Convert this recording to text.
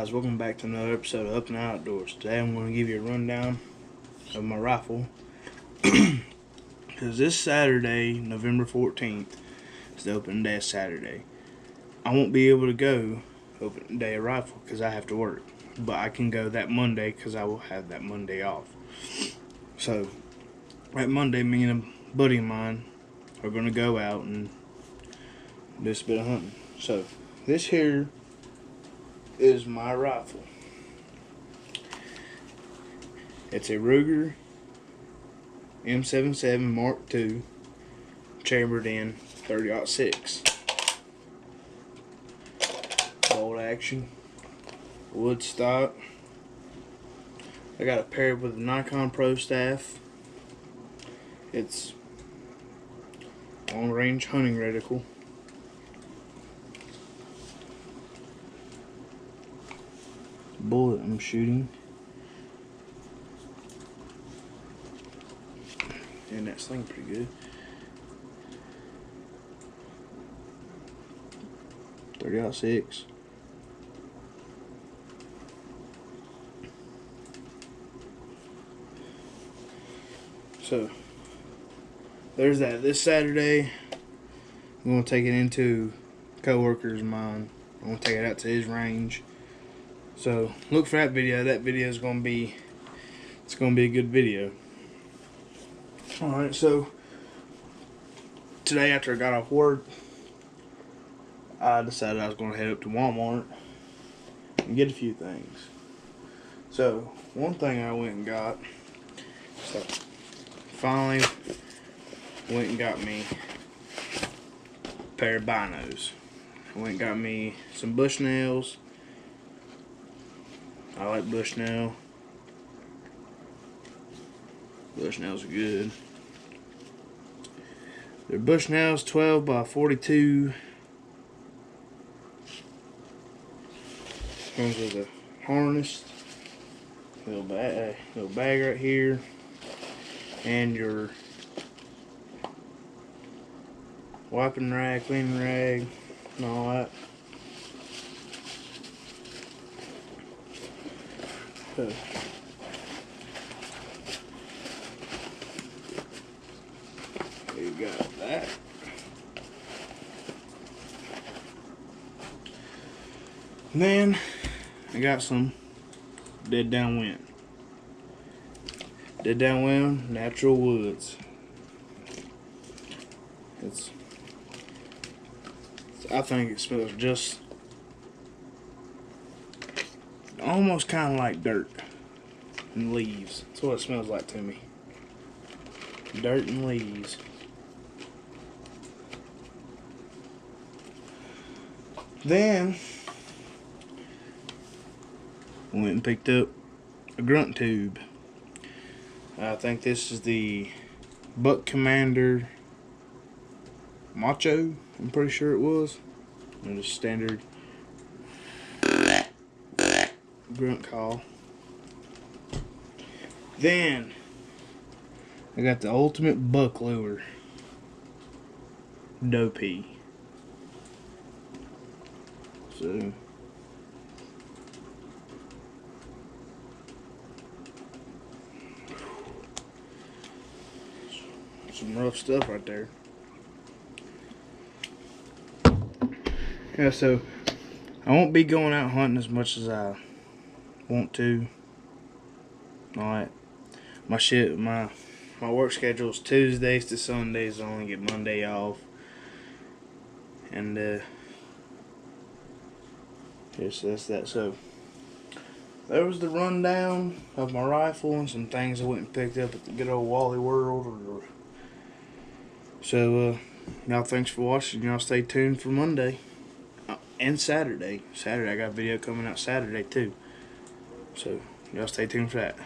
guys, welcome back to another episode of Up and Outdoors. Today I'm going to give you a rundown of my rifle. Because this Saturday, November 14th, is the opening day of Saturday. I won't be able to go opening day of rifle because I have to work. But I can go that Monday because I will have that Monday off. So, that Monday, me and a buddy of mine are going to go out and do a bit of hunting. So, this here is my rifle. It's a Ruger M77 Mark II chambered in 30-06. Bolt action, wood stock. I got it paired with a Nikon Pro Staff. It's long range hunting reticle. Bullet I'm shooting, and that sling pretty good. 30-06. So there's that. This Saturday I'm gonna take it into a co-worker's of mine. I'm gonna take it out to his range. So look for that video. That video is gonna be a good video. Alright, so today after I got off work, I decided I was gonna head up to Walmart and get a few things. So one thing I went and got, so finally went and got me a pair of binos. I went and got me some Bushnells. I like Bushnell. Bushnells are good. They're Bushnells 12 by 42. Comes with a harness, little bag right here, and your wiping rag, cleaning rag, and all that. So, we got that. And then I got some Dead Downwind. Dead Downwind Natural Woods. I think it smells just almost kind of like dirt and leaves. That's what it smells like to me. Dirt and leaves. Then went and picked up a grunt tube. I think this is the Buck Commander Macho. I'm pretty sure it was. And just standard grunt call. Then I got the Ultimate Buck Lure Dopey. So some rough stuff right there. Yeah, so I won't be going out hunting as much as I want to. Alright. My work schedule is Tuesdays to Sundays. I only get Monday off. And yes, that's that. So there was the rundown of my rifle and some things I went and picked up at the good old Wally World. So y'all, thanks for watching. Y'all stay tuned for Monday and Saturday. I got a video coming out Saturday too. So y'all stay tuned for that.